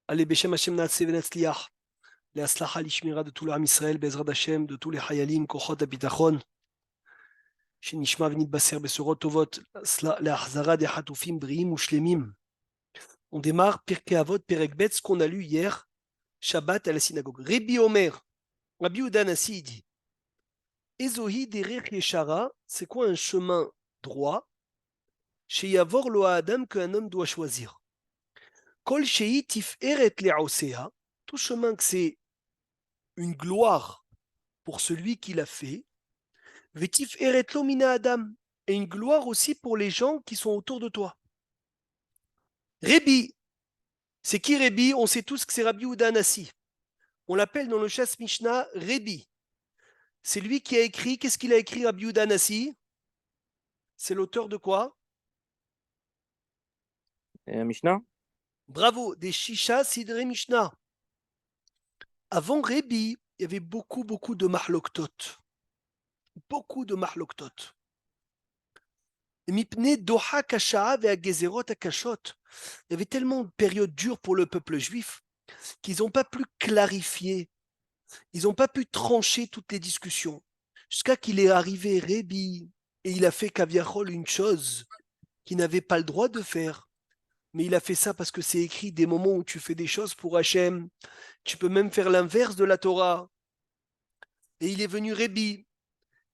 Allez, Beshem Hashem Natseh Venetzliach, les Aslacha l'Ishmira de tout l'Am Israël, Bezrat Hashem, de tous les Hayalim, Kochot Abitachon, Shenishma Venit Baser Besorot Tovot, les Ahzara des Hatoufim, Briim ou Shlemim. On démarre Pirkei Avot, Perek Bet, ce qu'on a lu hier, Shabbat à la synagogue. Rabbi Omer, Rabbi Udanasi, il dit Ezohi Derech Yeshara, c'est quoi un chemin droit chez Yavor Lo Adam qu'un homme doit choisir. Kol Shei Tiferet Le'osea, tout chemin que c'est une gloire pour celui qui l'a fait, Vetif Eretlo Mina Adam, et une gloire aussi pour les gens qui sont autour de toi. Rébi, c'est qui Rébi? On sait tous que c'est Rabbi Udanasi. On l'appelle dans le Chasse Mishnah Rébi. C'est lui qui a écrit, qu'est-ce qu'il a écrit Rabbi Udanasi? C'est l'auteur de quoi? Mishnah? Bravo, des Shisha Sidre Mishnah. Avant Rébi, il y avait beaucoup de mahloktot. Beaucoup de mahloktot. Mipne Doha Kashaa ve Gezerot Akashot. Il y avait tellement de périodes dures pour le peuple juif qu'ils n'ont pas pu clarifier, ils n'ont pas pu trancher toutes les discussions. Jusqu'à qu'il est arrivé Rébi et il a fait Kaviachol une chose qu'il n'avait pas le droit de faire. Mais il a fait ça parce que c'est écrit des moments où tu fais des choses pour Hachem. Tu peux même faire l'inverse de la Torah. Et il est venu Rébi.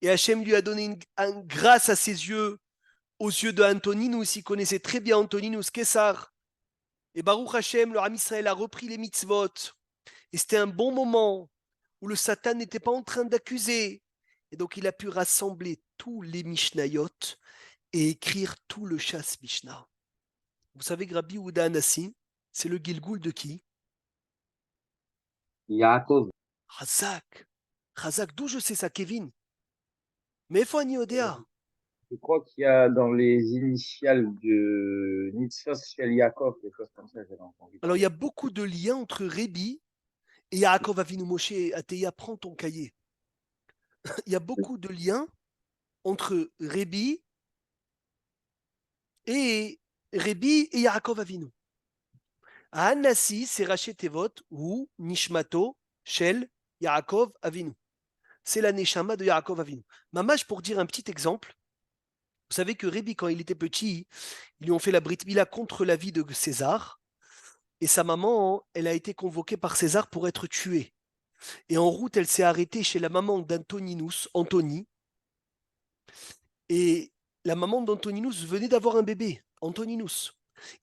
Et Hachem lui a donné une grâce à ses yeux, aux yeux de Antoninus. Il connaissait très bien Antoninus Kessar. Et Baruch Hachem, le Ram Israël a repris les mitzvot. Et c'était un bon moment où le Satan n'était pas en train d'accuser. Et donc il a pu rassembler tous les Mishnayot et écrire tout le Chasse Mishnah. Vous savez que Rabbi Yehuda Hanassi, c'est le Gilgoul de qui? Yaakov. Razak. Razak, d'où je sais ça, Kevin? Mais Fani Odea. Je crois qu'il y a dans les initiales de Nitzos Shel Yaakov, des choses comme ça, j'avais entendu Alors il parler. y a beaucoup de liens entre Rébi et Yaakov Avinu Moshe. Ateya, prends ton cahier. Il y a beaucoup de liens entre Rébi et Yaakov Avinu. Hanassi, c'est Rachet Tevot ou Nishmato Shel Yaakov Avinu. C'est la Neshama de Yaakov Avinu. Mamash, pour dire un petit exemple, vous savez que Rébi, quand il était petit, ils lui ont fait la Brit Mila contre l'avis de César. Et sa maman, elle a été convoquée par César pour être tuée. Et en route, elle s'est arrêtée chez la maman d'Antoninus, Anthony. Et la maman d'Antoninus venait d'avoir un bébé, Antoninus.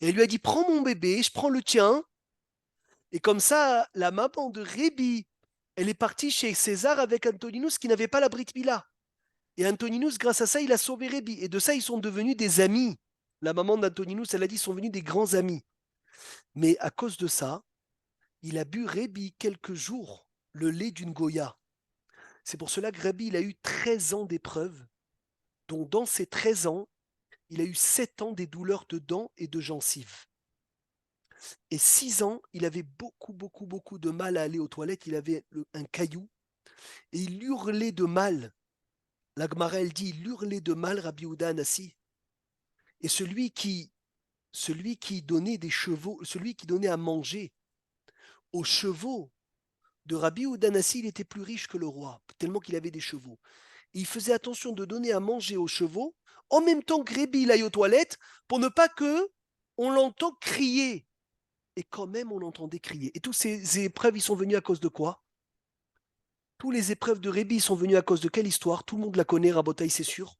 Et elle lui a dit, prends mon bébé, je prends le tien. Et comme ça, la maman de Rébi, elle est partie chez César avec Antoninus qui n'avait pas la Brit Mila. Et Antoninus, grâce à ça, il a sauvé Rébi. Et de ça, ils sont devenus des amis. La maman d'Antoninus, elle a dit, ils sont devenus des grands amis. Mais à cause de ça, il a bu Rébi quelques jours le lait d'une Goya. C'est pour cela que Rébi, il a eu 13 ans d'épreuves, dont dans ces 13 ans, il a eu 7 ans des douleurs de dents et de gencives. Et 6 ans, il avait beaucoup de mal à aller aux toilettes. Il avait un caillou et il hurlait de mal. La Gemara, elle dit, il hurlait de mal Rabbi Yehuda Hanassi. Et celui qui donnait des chevaux, celui qui donnait à manger aux chevaux de Rabbi Yehuda Hanassi, il était plus riche que le roi, tellement qu'il avait des chevaux. Et il faisait attention de donner à manger aux chevaux, en même temps que Rébi il aille aux toilettes, pour ne pas que on l'entende crier. Et quand même, on l'entendait crier. Et toutes ces épreuves, ils sont venus à cause de quoi? Tous les épreuves de Rébi sont venues à cause de quelle histoire? Tout le monde la connaît, Rabotaï, c'est sûr.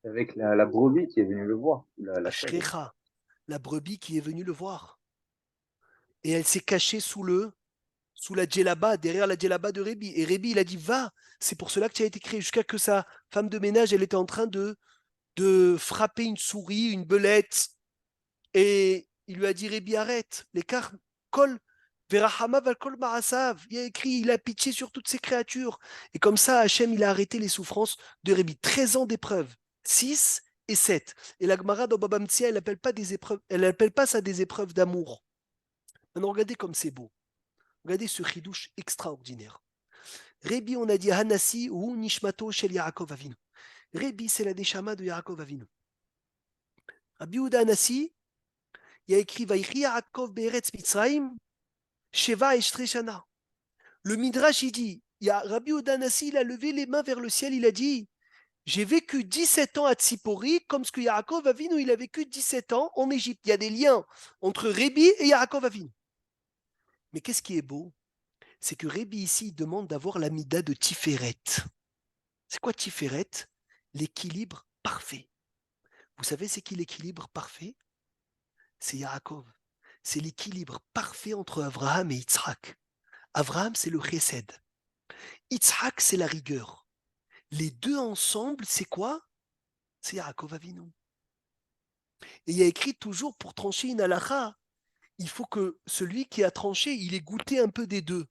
Avec la brebis qui est venue le voir, la chèvre. Ashkecha, la brebis qui est venue le voir. Et elle s'est cachée sous la djellaba, derrière la djellaba de Rébi. Et Rébi, il a dit, va, c'est pour cela que tu as été créé. Jusqu'à que sa femme de ménage, elle était en train de frapper une souris, une belette. Et il lui a dit, Rébi, arrête, l'écart, kol, verahama val kol marasav. Il a écrit, il a pitié sur toutes ces créatures. Et comme ça, Hachem, il a arrêté les souffrances de Rébi. 13 ans d'épreuves, 6 et 7. Et la Gemara dans Baba Metzia, elle n'appelle pas des épreuves, elle n'appelle pas ça des épreuves d'amour. Maintenant, regardez comme c'est beau. Regardez ce chidouche extraordinaire. Rébi, on a dit Hanassi ou Nishmato shel Yaakov Avinu. Rébi, c'est la Neshama de Yaakov Avinu. Rabbi Yehuda Hanassi, Il y a écrit Vaïchi Yaakov Be'eretz Mitzrayim, Sheva Eshtre Shana. Le Midrash, il dit, il y a Rabbi Odanassi, il a levé les mains vers le ciel, il a dit, j'ai vécu 17 ans à Tzipori, comme ce que Yaakov Avinu, il a vécu 17 ans en Égypte. Il y a des liens entre Rébi et Yaakov Avinu. Mais qu'est-ce qui est beau? C'est que Rébi ici, il demande d'avoir la mida de Tiferet. C'est quoi Tiferet? L'équilibre parfait. Vous savez, c'est qui l'équilibre parfait? C'est Yaakov. C'est l'équilibre parfait entre Abraham et Yitzhak. Abraham, c'est le chesed. Yitzhak, c'est la rigueur. Les deux ensemble, c'est quoi? C'est Yaakov Avinu. Et il y a écrit toujours pour trancher une halakha, il faut que celui qui a tranché, il ait goûté un peu des deux.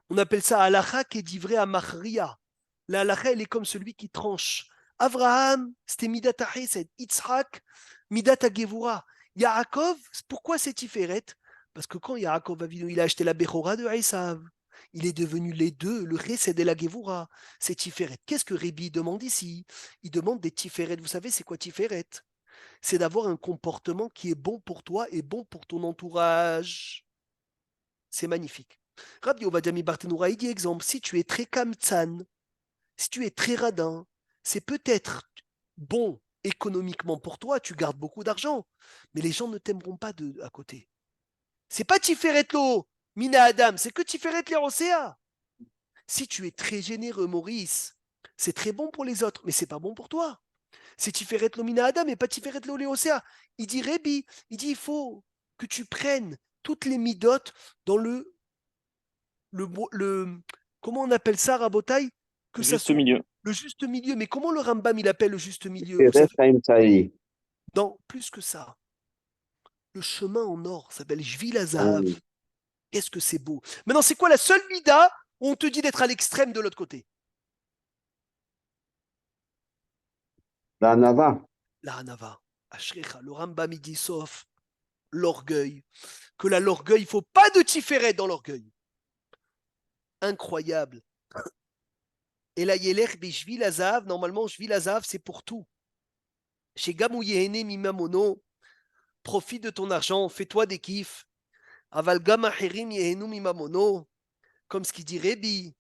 On appelle ça halakha qui est divré à machria. La halakha, elle est comme celui qui tranche. Avraham, c'était Midat HaChesed. Yitzhak, Midat HaGevura. Yaakov, pourquoi c'est Tiferet? Parce que quand Yaakov Avinu, il a acheté la Bechora de Esav, il est devenu les deux, le Chesed et la Gevura. C'est Tiferet. Qu'est-ce que Rébi demande ici? Il demande des Tiferet. Vous savez, c'est quoi Tiferet? C'est d'avoir un comportement qui est bon pour toi et bon pour ton entourage. C'est magnifique. Rabbi Ovadia mi Barthénoura, il dit exemple, si tu es très kamtsan, si tu es très radin, c'est peut-être bon économiquement pour toi, tu gardes beaucoup d'argent, mais les gens ne t'aimeront pas à côté. C'est pas Tiferet lo, Mina Adam, c'est que Tiferet l'Erosea. Si tu es très généreux, Maurice, c'est très bon pour les autres, mais c'est pas bon pour toi. C'est Tiferet lo Mina Adam et pas Tiferet lo Léosea. Il dit Rébi, il dit il faut que tu prennes toutes les midotes dans le comment on appelle ça, Rabotaï? Que ça Juste soit milieu. le juste milieu. Mais comment le Rambam il appelle le juste milieu? Vous Perez savez, Chaim Tzaï. dans plus que ça, le chemin en or s'appelle Jvil Ah, Azahav. Qu'est-ce que c'est beau. Maintenant, c'est quoi la seule mida où on te dit d'être à l'extrême de l'autre côté? la Nava. La Hanava. Ashrecha. Le Rambam il dit sauf l'orgueil. Que là, l'orgueil, il ne faut pas de Tiferet dans l'orgueil. Incroyable. Et là, Yeler, Jvil Azahav, normalement, Jvil Azahav, c'est pour tout. Chez Gamou Yehene Mimamono, profite de ton argent, fais-toi des kiffs. Aval Gam Acherim Yehenu Mimamono, comme ce qu'il dit Rébi,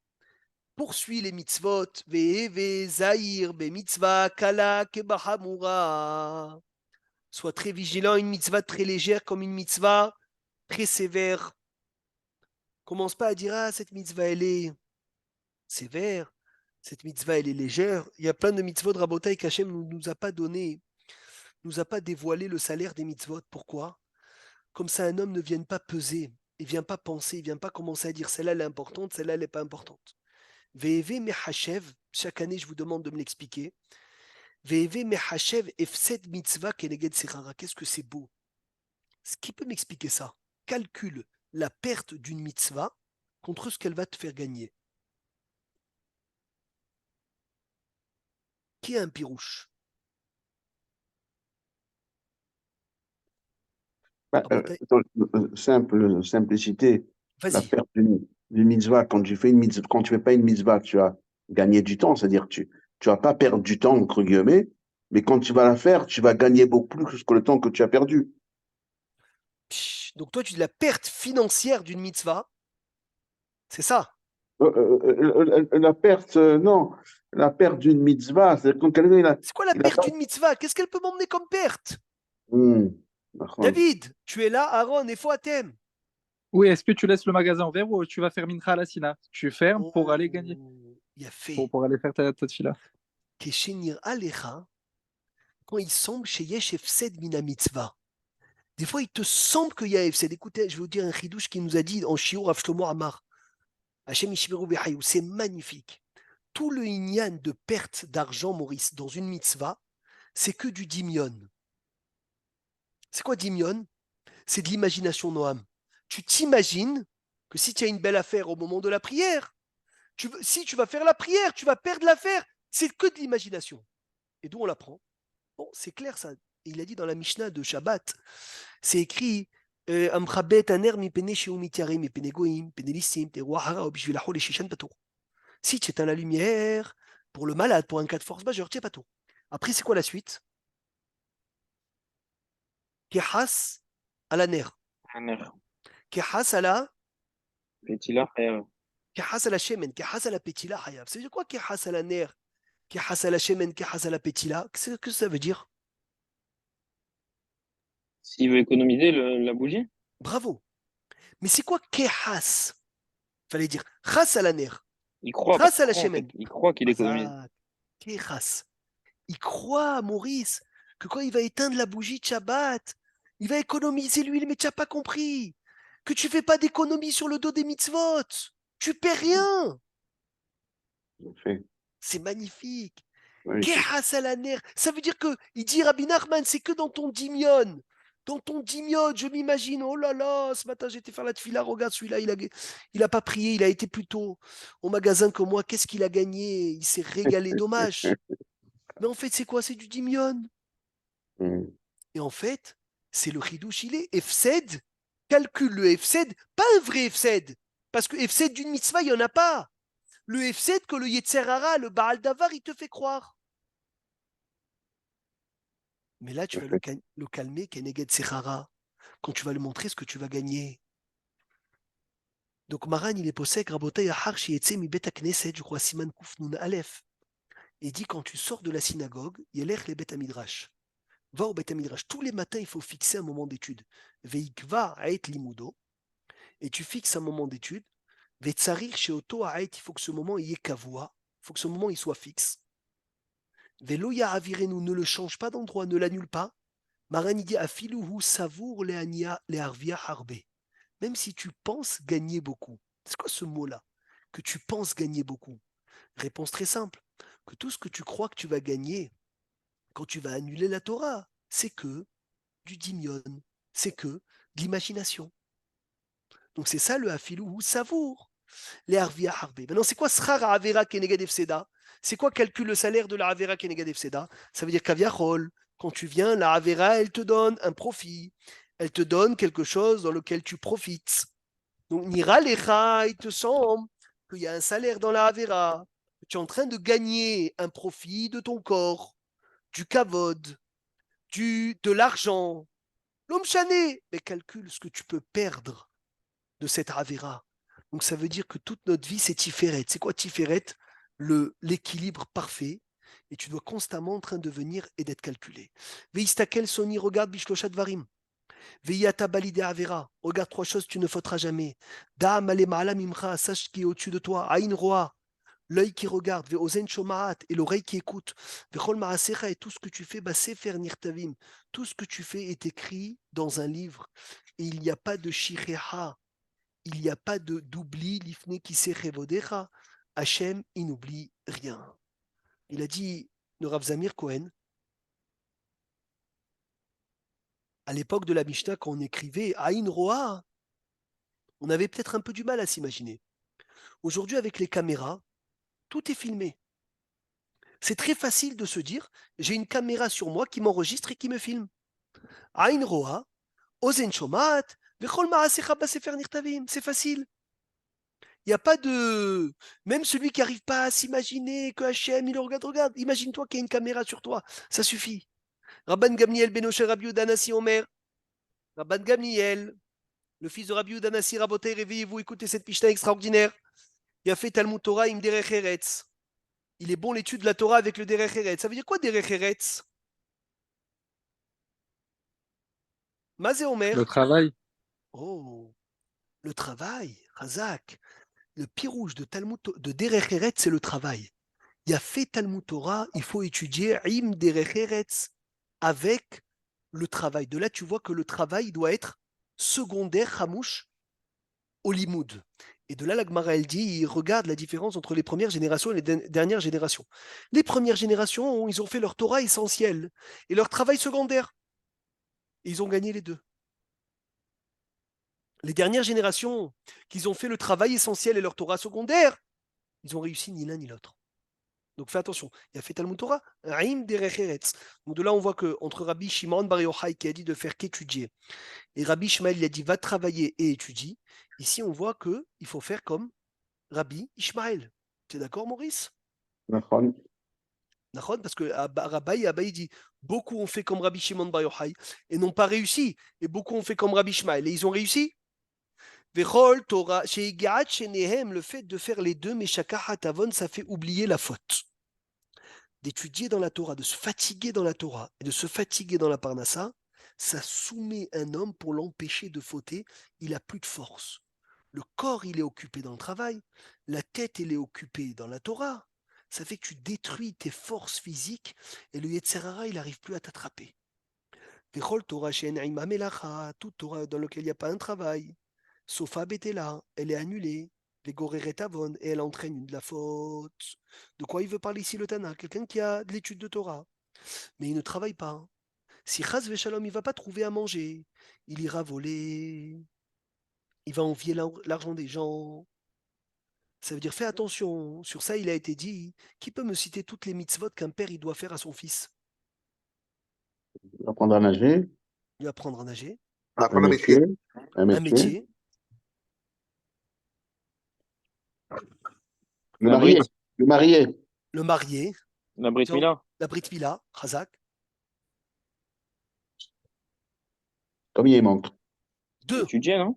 poursuis les mitzvot, Ve'eve Zahir, Be mitzvah, Kala, Kebahamura. Sois très vigilant, une mitzvah très légère comme une mitzvah très sévère. Commence pas à dire, ah, cette mitzvah, elle est sévère, cette mitzvah, elle est légère. Il y a plein de mitzvot de Rabotai qu'Hachem ne nous a pas donné, nous a pas dévoilé le salaire des mitzvot. Pourquoi? Comme ça, un homme ne vienne pas peser, il ne vient pas penser, il ne vient pas commencer à dire celle-là elle est importante, celle-là elle n'est pas importante. Ve'eve mehachev, chaque année je vous demande de me l'expliquer. Ve'eve mehachev efsed mitzvah keneged sechara. Qu'est-ce que c'est beau? Ce qui peut m'expliquer ça? Calcule la perte d'une mitzvah contre ce qu'elle va te faire gagner. Qui est un pirouche? Bah, simplicité, la Vas-y. perte d'une mitzvah, quand tu fais une mitzvah, quand tu fais pas une mitzvah, tu as gagné du temps, c'est-à-dire que tu vas pas perdre du temps, entre guillemets, mais quand tu vas la faire, tu vas gagner beaucoup plus que le temps que tu as perdu. Donc toi, tu dis la perte financière d'une mitzvah, c'est ça. La perte, non, la perte d'une mitzvah, c'est quand quelqu'un C'est quoi la il a perte pas. d'une mitzvah? Qu'est-ce qu'elle peut m'emmener comme perte? D'accord. David, tu es là, Aaron et Foatem. Oui, est-ce que tu laisses le magasin ouvert ou tu vas faire mincha à la sina? Tu fermes pour aller gagner, Oh, il a fait. pour aller faire ta fila. Keshenir Alecha, quand il semble chez Yesh Efsed Mina Mitzvah. Des fois, il te semble qu'il y a Efsed. Écoutez, je vais vous dire un chidouche qui nous a dit en Shiur Rav Shlomo Amar. Hashem Ishmeru B'Hayou, c'est magnifique. Tout le inyan de perte d'argent, Maurice, dans une mitzvah, c'est que du dimion. C'est quoi dimion? C'est de l'imagination Noam. Tu t'imagines que si tu as une belle affaire au moment de la prière, si tu vas faire la prière, tu vas perdre l'affaire. C'est que de l'imagination. Et d'où on l'apprend? Bon, c'est clair ça. Il a dit dans la Mishnah de Shabbat, c'est écrit si tu éteins la lumière pour le malade, pour un cas de force majeure, tu n'es pas tout. Après, c'est quoi la suite? Kehas à la ner. Aner. Kehas à la Petila Hayav. Kehas à la shemen, kehas à la petila hayav. Ça veut dire quoi kehas à la ner? Kehas à la shemen, kehas à la petila. Qu'est-ce que ça veut dire? S'il veut économiser la bougie, Bravo. Mais c'est quoi kehas? Fallait dire chas à la ner. il croit, Chas à la en fait. shemen. Il croit qu'il économise. Mazak. Kehas. Il croit, Maurice, que quand il va éteindre la bougie de Shabbat, il va économiser l'huile, mais tu n'as pas compris que tu fais pas d'économie sur le dos des mitzvot. Tu perds rien. Fait. C'est magnifique. Magnifique. Kehas à la ner. Ça veut dire que, il dit Rabbi Nachman, c'est que dans ton dimion. Dans ton dimion, je m'imagine, oh là là, ce matin j'étais faire la tefila, regarde celui-là, il a pas prié, il a été plus tôt au magasin que moi, qu'est-ce qu'il a gagné? Il s'est régalé, dommage. Mais en fait, c'est quoi? C'est du dimion. Mm. Et en fait, c'est le chidouche, il est Efsed, calcule le Efsed, pas un vrai Efsed, parce que Efsed d'une mitzvah, il n'y en a pas. Le Efsed que le Yetzer Hara, le Baal Davar, il te fait croire. Mais là, tu vas le calmer, Keneged Sechara, quand tu vas lui montrer ce que tu vas gagner. Donc Maran, il est possède, Rabotai Ahar, Shietze, Mi Bet Knesset, je crois, Siman Kuf Nun Aleph. Il dit, quand tu sors de la synagogue, Yelech le Bet Midrash. Va au Bet Midrash. Tous les matins, il faut fixer un moment d'étude. Veikva Aet Limudo. Et tu fixes un moment d'étude. Vetsarir chez Oto Aet, il faut que ce moment y ait kavua. Il faut que ce moment il soit fixe. Veloya Avirenu, ne le change pas d'endroit, ne l'annule pas. Maran, il dit Afiluhu savour leania leharvia harbe. Même si tu penses gagner beaucoup. C'est quoi ce mot-là? Que tu penses gagner beaucoup. Réponse très simple. Que tout ce que tu crois que tu vas gagner quand tu vas annuler la Torah, c'est que du dimion, c'est que de l'imagination. Donc c'est ça le afilou savour. Les harvia harbe. Maintenant, c'est quoi srara avera kenegad efseda? C'est quoi calcul le salaire de la avera kenegad efseda? Ça veut dire qu'aviachol, quand tu viens, la avera, elle te donne un profit. Elle te donne quelque chose dans lequel tu profites. Donc, nira lecha, il te semble qu'il y a un salaire dans la avera. Tu es en train de gagner un profit de ton corps, du kavod, de l'argent. L'homme chané, mais calcule ce que tu peux perdre de cette avera. Donc ça veut dire que toute notre vie, c'est Tiferet. C'est quoi Tiferet? L'équilibre parfait. Et tu dois constamment en train de venir et d'être calculé. Veistakel Soni, regarde Bishloshat Varim. Veiyata balide avera. Regarde trois choses, tu ne fauteras jamais. Da'am ale ma'alam imcha, sache ce qui est au-dessus de toi. Aïn roa, l'œil qui regarde. Ve'ozen shomaat, et l'oreille qui écoute. Ve'chol ma'asecha, et tout ce que tu fais, sefer nirtavim. Tout ce que tu fais est écrit dans un livre. Et il n'y a pas de shireha. Il n'y a pas d'oubli, l'ifne qui sechevodecha. Hachem, il n'oublie rien. Il a dit, le Rav Zamir Cohen, à l'époque de la Mishnah, quand on écrivait Aïn Roa, on avait peut-être un peu du mal à s'imaginer. Aujourd'hui, avec les caméras, tout est filmé. C'est très facile de se dire, j'ai une caméra sur moi qui m'enregistre et qui me filme. Aïn Roa, Ozen Shomat, Vechol Ma'asecha Basefer Nirtavim. C'est facile. Il n'y a pas de. Même celui qui n'arrive pas à s'imaginer que Hachem, il le regarde. Imagine-toi qu'il y a une caméra sur toi. Ça suffit. Rabban Gamliel Benoshe Rabbi Udanasi Omer. Rabban Gamliel, le fils de Rabbi Udanasi Raboté, réveillez-vous, écoutez cette Mishnah extraordinaire. Il a fait Talmud Torah im derech eretz. Il est bon l'étude de la Torah avec le derech eretz. Ça veut dire quoi derech eretz? Mazé Omer. Le travail. Oh, le travail, Razak. Le pirouge de Talmud de derech eretz, c'est le travail. Il y a fait Talmud Torah, il faut étudier im derech eretz avec le travail. De là, tu vois que le travail doit être secondaire, Hamouche, au limoud. Et de là, la Gemara, elle dit, il regarde la différence entre les premières générations et les dernières générations. Les premières générations, ils ont fait leur Torah essentielle et leur travail secondaire. Et ils ont gagné les deux. Les dernières générations, qu'ils ont fait le travail essentiel et leur Torah secondaire, ils ont réussi ni l'un ni l'autre. Donc fais attention. Il y a fait Talmud Torah, Aïm derech eretz. Donc de là, on voit qu'entre Rabbi Shimon Bar Yochai qui a dit de faire qu'étudier, et Rabbi Ishmael, il a dit va travailler et étudie. Ici, on voit qu'il faut faire comme Rabbi Ishmael. Tu es d'accord, Maurice? Nachon. Parce que Abaye dit beaucoup ont fait comme Rabbi Shimon Bar Yochai et n'ont pas réussi, et beaucoup ont fait comme Rabbi Ishmael et ils ont réussi. Vechol Torah, chez Igat, chez Nehem, le fait de faire les deux, mais Shakahat Avon, ça fait oublier la faute. D'étudier dans la Torah, de se fatiguer dans la Torah et de se fatiguer dans la Parnassa, ça soumet un homme pour l'empêcher de fauter. Il a plus de force. Le corps, il est occupé dans le travail. La tête, elle est occupée dans la Torah. Ça fait que tu détruis tes forces physiques et le Yetzer Hara, il n'arrive plus à t'attraper. Vechol Torah she'en ima melacha, toute Torah dans laquelle il n'y a pas un travail. Sofa Betela, elle est annulée. Vegoreret Avon, et elle entraîne de la faute. De quoi il veut parler ici le Tana? Quelqu'un qui a de l'étude de Torah, mais il ne travaille pas. Si Chaz Veshalom, il ne va pas trouver à manger, il ira voler, il va envier l'argent des gens. Ça veut dire fais attention. Sur ça, il a été dit, qui peut me citer toutes les mitzvot qu'un père il doit faire à son fils? Apprendre à nager, Lui apprendre à nager, un Apprendre un métier. métier, un un métier. métier, Le La marié, Brit, le marié. le marier, la Brit Mila. la Brit Mila, Chazak. Combien il manque? 2. Étudier, non?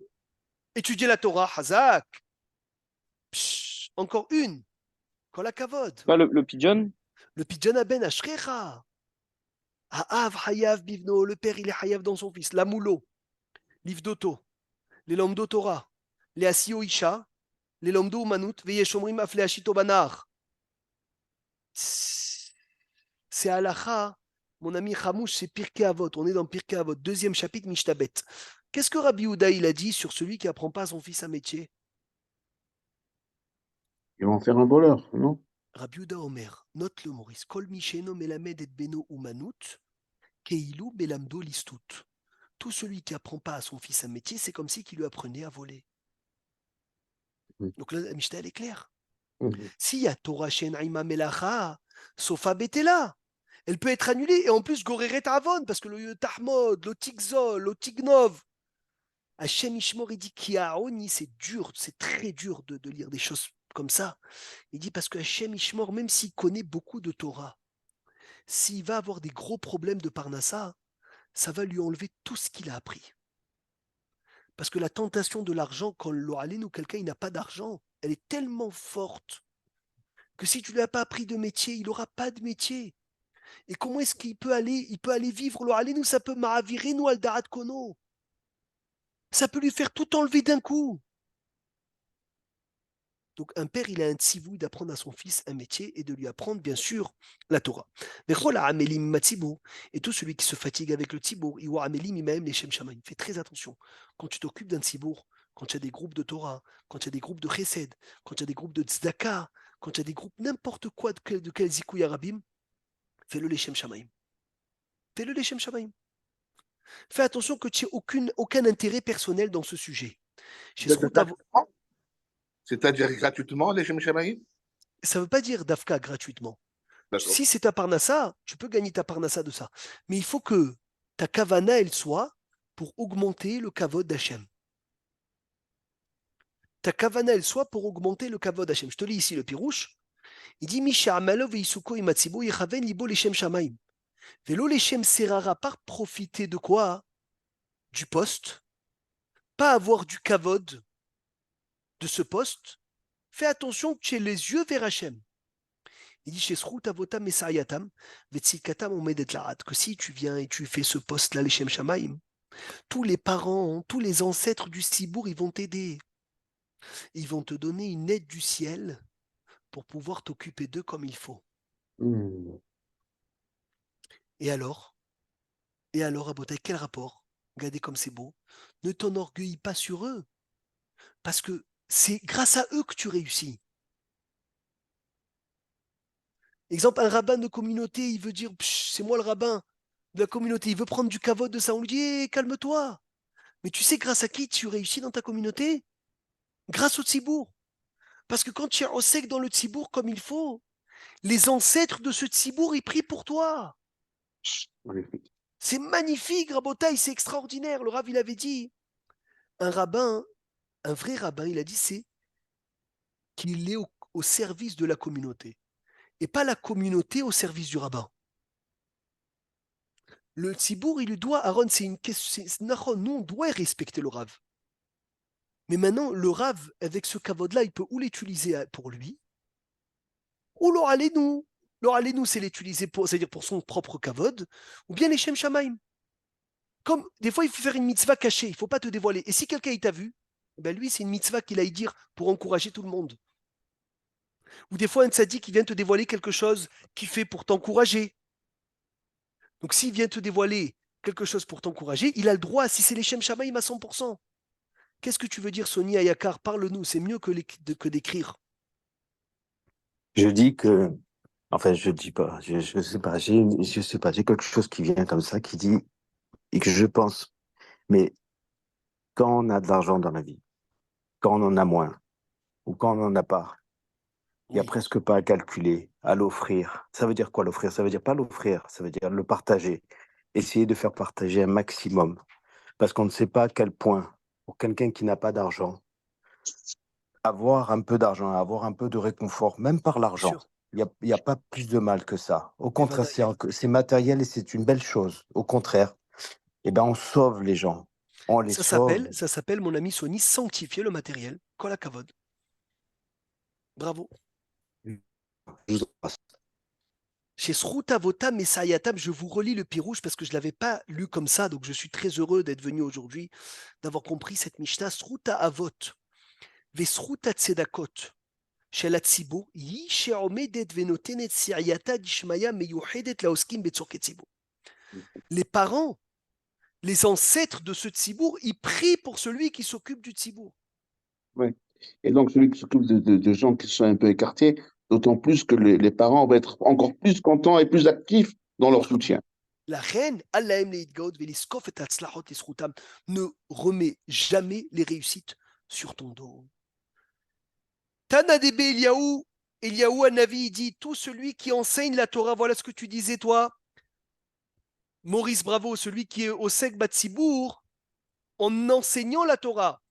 Étudier la Torah, Chazak. Encore une. Kol hakavod. Pas le pigeon? Le pidjon aben ashrecha. Ha'av hayav bivno. Le père, il est hayav dans son fils. La moulo. Livdoto. Les lomdo Torah. Les asio isha. Les lomdo umanut. Veyeshomrim af le ashito banar. C'est halacha. Mon ami Hamouche, c'est Pirkei Avot. On est dans Pirkei Avot. 2e chapitre, Mishtabet. Qu'est-ce que Rabbi Houda, il a dit sur celui qui apprend pas à son fils un métier? Ils vont faire un voleur, non? Rabbi Houda Omer, note le Maurice, Kol Misheno Melamed et Beno Umanut, Keilu Belamdo Listut. Tout celui qui apprend pas à son fils un métier, c'est comme si qu'il lui apprenait à voler. Donc là, la Mishnah, elle est claire. S'il y a Torah Shenaima Melacha, Sofa Betela, elle peut être annulée. Et en plus, Goreret Avon, parce que le Tahmod, le Tigzol, le Tignov, Hachem Ishmor, il dit Kiaoni, c'est dur, c'est très dur de lire des choses comme ça. Il dit parce que Hachem Ishmor, même s'il connaît beaucoup de Torah, s'il va avoir des gros problèmes de Parnassa, ça va lui enlever tout ce qu'il a appris. Parce que la tentation de l'argent, quand l'Oalen ou quelqu'un il n'a pas d'argent, elle est tellement forte que si tu ne lui as pas appris de métier, il n'aura pas de métier. Et comment est-ce qu'il peut aller, vivre l'Oalen ou ça peut ma'avirer nous al darat kono? Ça peut lui faire tout enlever d'un coup. Donc un père, il a un tzivouï d'apprendre à son fils un métier et de lui apprendre, bien sûr, la Torah. Et tout celui qui se fatigue avec le tzibour, fais très attention. Quand tu t'occupes d'un tzibour, quand tu as des groupes de Torah, quand tu as des groupes de chesed, quand tu as des groupes de tzedaka, quand tu as des groupes n'importe quoi de quel zikouy arabim, fais-le leshem shamaim. Fais-le leshem shamaim. Fais attention que tu n'aies aucun intérêt personnel dans ce sujet. C'est-à-dire gratuitement, les Shem Shamaïm? Ça ne veut pas dire dafka gratuitement. Si c'est ta parnassa, tu peux gagner ta parnassa de ça. Mais il faut que ta kavana, elle soit pour augmenter le kavod d'Hachem. Ta kavana, elle soit pour augmenter le kavod d'Hachem. Je te lis ici le pirouche. Il dit Misha amalo veisuko imatsibo yichaven libo leshem shamaim. Velo leshem serara, par profiter de quoi? Du poste. Pas avoir du kavod de ce poste. Fais attention que tu aies les yeux vers Hachem. Il dit chez Srout Avotam et Sayatam, Vetsikatam Omedet Larat, que si tu viens et tu fais ce poste-là, les Shem Shamaim, tous les parents, tous les ancêtres du Sibour, ils vont t'aider. Ils vont te donner une aide du ciel pour pouvoir t'occuper d'eux comme il faut. Et alors, Abotai, quel rapport? Regardez comme c'est beau. Ne t'enorgueillis pas sur eux, parce que c'est grâce à eux que tu réussis. Exemple, un rabbin de communauté, il veut dire, c'est moi le rabbin de la communauté, il veut prendre du kavod de ça, on lui dit, calme-toi. Mais tu sais grâce à qui tu réussis dans ta communauté? Grâce au tzibour. Parce que quand tu es au sec dans le tzibour comme il faut, les ancêtres de ce tzibour, ils prient pour toi. C'est magnifique, Rabotaï, c'est extraordinaire. Le Rav, il avait dit, un rabbin, un vrai rabbin, il a dit, c'est qu'il est au service de la communauté. et pas la communauté au service du rabbin. Le tzibour, il lui doit, Aaron, c'est une question, nous, on doit respecter le Rav. Mais maintenant, le Rav, avec ce kavod-là, il peut ou l'utiliser pour lui, ou l'oralenu. L'oralenu, c'est l'utiliser pour, c'est-à-dire pour son propre kavod, ou bien les Shem Shamaim. Comme des fois, il faut faire une mitzvah cachée, il ne faut pas te dévoiler. Et si quelqu'un t'a vu, ben lui, c'est une mitzvah qu'il aille dire pour encourager tout le monde. Ou des fois, un tzaddik qui vient te dévoiler quelque chose qu'il fait pour t'encourager. Donc, s'il vient te dévoiler quelque chose pour t'encourager, il a le droit, si c'est les Shem Shamaim à 100%. Qu'est-ce que tu veux dire, Sony Ayakar? Parle-nous, c'est mieux que d'écrire. Je dis que, enfin, je dis pas, je sais pas, je sais pas, j'ai quelque chose qui vient comme ça, qui dit, et que je pense, mais quand on a de l'argent dans la vie, quand on en a moins, ou quand on n'en a pas, il n'y a Oui. presque pas à calculer, à l'offrir. Ça veut dire quoi l'offrir? Ça veut dire pas l'offrir, ça veut dire le partager. Essayer de faire partager un maximum. Parce qu'on ne sait pas à quel point, pour quelqu'un qui n'a pas d'argent, avoir un peu d'argent, avoir un peu de réconfort, même par l'argent, Sûr. il n'y a pas plus de mal que ça. Au contraire, Bevadaï. c'est matériel et c'est une belle chose. Au contraire, eh ben, on sauve les gens. On les sauve. Ça s'appelle, mon ami Sony, sanctifier le matériel. Kol hakavod. Bravo. Je vous embrasse. Chez Sruta Votam et Sayatam, je vous relis le Pirouche parce que je ne l'avais pas lu comme ça, donc je suis très heureux d'être venu aujourd'hui, d'avoir compris cette Mishnah. Sruta Avot, Vesruta Tzedakot, Shel Hatzibur, Yi Sheomedet Venotenet Siriata Dishmaya Meyuhedet Laoskim Betzorke Tzibur. Les parents, les ancêtres de ce Tzibour, ils prient pour celui qui s'occupe du Tzibour. Ouais. Et donc, celui qui s'occupe de gens qui sont un peu écartés, d'autant plus que les parents vont être encore plus contents et plus actifs dans leur soutien. La reine, Allahem Leitgaot Veliskof et Tatzlachot Esrutam, ne remet jamais les réussites sur ton dos. Tana Debe Eliaou Hanavi dit tout celui qui enseigne la Torah, voilà ce que tu disais toi, Maurice Bravo, celui qui est au Sek Batsibour, en enseignant la Torah.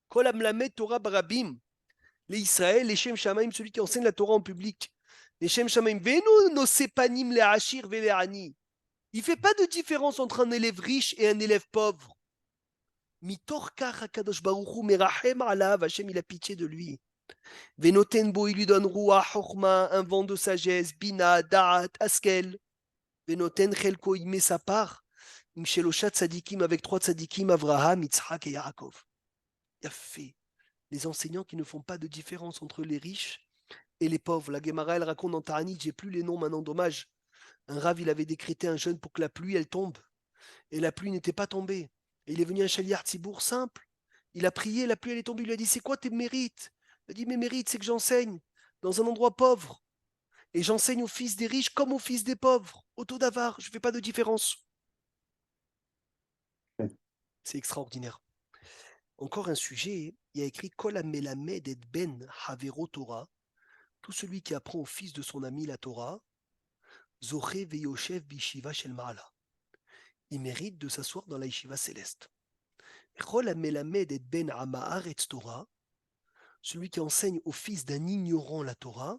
Kol Amlamed Torah Barabim, les Israël, les Shem Shamaim, celui qui enseigne la Torah en public. Les Shem Shamaim, Venu no sepanim le Hachir vele Ani. Il ne fait pas de différence entre un élève riche et un élève pauvre. Mitorkar HaKadosh Baruch Hu merachem alav, Hachem il a pitié de lui. Venotenbo, il lui donne Ruah, Chorma, un vent de sagesse, Bina, Da'at, Askel. Venoten Chelko, il met sa part. Imsheloshat Tzadikim, avec 3 Tzadikim, Avraham, Yitzhak et Yaakov. Il a fait les enseignants qui ne font pas de différence entre les riches et les pauvres. La Gemara, elle raconte dans Ta'anit, j'ai plus les noms maintenant, dommage. Un Rav, il avait décrété un jeûne pour que la pluie, elle tombe. Et la pluie n'était pas tombée. Et il est venu un Shaliar Tzibour simple. Il a prié, la pluie, elle est tombée. Il lui a dit, c'est quoi tes mérites? Il a dit, mes mérites, c'est que j'enseigne dans un endroit pauvre. Et j'enseigne aux fils des riches comme aux fils des pauvres. Au taux d'avare, je ne fais pas de différence. C'est extraordinaire. Encore un sujet, il y a écrit Kol Amelamed et Ben Havero Torah. Tout celui qui apprend au fils de son ami la Torah, Zoché Veyoshev Bishiva Shel Ma'ala. Il mérite de s'asseoir dans la yeshiva céleste. Kol Amelamed et Ben Amaaretz Torah. Celui qui enseigne au fils d'un ignorant la Torah,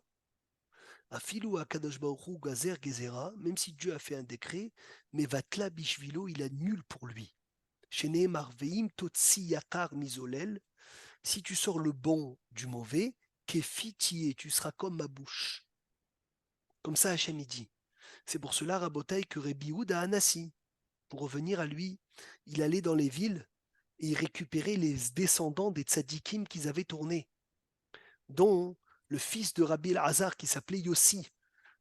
Afilu Akadosh Baruch Hu Gazer Gezera, même si Dieu a fait un décret, mais Vatla Bishvilo, il annule pour lui. Shene Marveim Totsi Yakar Mizolel, si tu sors le bon du mauvais, Kefiti, tu seras comme ma bouche. Comme ça, Hachem dit. C'est pour cela, Rabotai, que Rabbi Yehuda Anassi, pour revenir à lui, il allait dans les villes et il récupérait les descendants des tzadikim qu'ils avaient tournés, dont le fils de Rabbi El-Hazar qui s'appelait Yossi.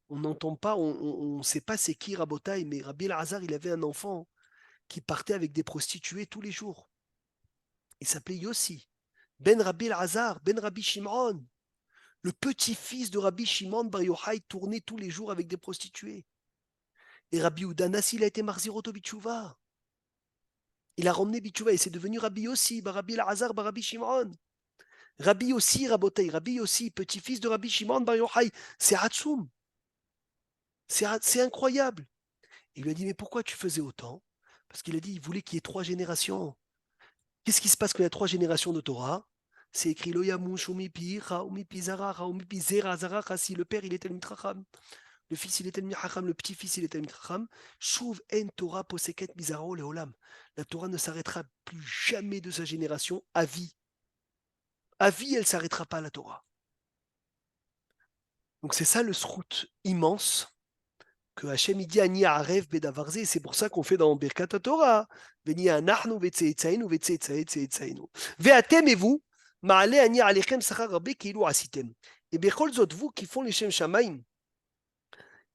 On n'entend pas, on ne sait pas c'est qui Rabotai, mais Rabbi El-Hazar, il avait un enfant qui partait avec des prostituées tous les jours. Il s'appelait Yossi. Ben Rabbi El-Hazar, Ben Rabbi Shimon, le petit-fils de Rabbi Shimon Bar Yochai tournait tous les jours avec des prostituées. Et Rabbi Yehuda Anassi, il a été Marziroto Bitchouva. Il a ramené Bitchouva et c'est devenu Rabbi Yossi, Bar Rabbi El-Hazar, Bar Rabbi Shimon. Rabbi Yossi, Rabotai, Rabbi Yossi, petit-fils de Rabbi Shimon Bar Yochai, c'est Hatsoum. C'est incroyable. Il lui a dit, mais pourquoi tu faisais autant? Parce qu'il a dit, il voulait qu'il y ait 3 générations. Qu'est-ce qui se passe quand il y a 3 générations de Torah? C'est écrit Lo yamush umipi ra umipi zaracha umipi zera zaracha. Si le père il est Talmid Chacham, le fils il est Talmid Chacham, le petit-fils il est Talmid Chacham. Shuv en Torah poseket mizaro leolam. La Torah ne s'arrêtera plus jamais de sa génération à vie. À vie, elle ne s'arrêtera pas la Torah. Donc c'est ça le srout immense que Hachem il dit Ani Arev Bedavarze, c'est pour ça qu'on fait dans Birkat Torah. Veni anachnu vetzeitzainu vetzeitzainu. Ve'atem et vous, ma'ale ani alechem sachar rabbe kilu asitem. Et bechol zot, vous qui font les Shem Shamaim,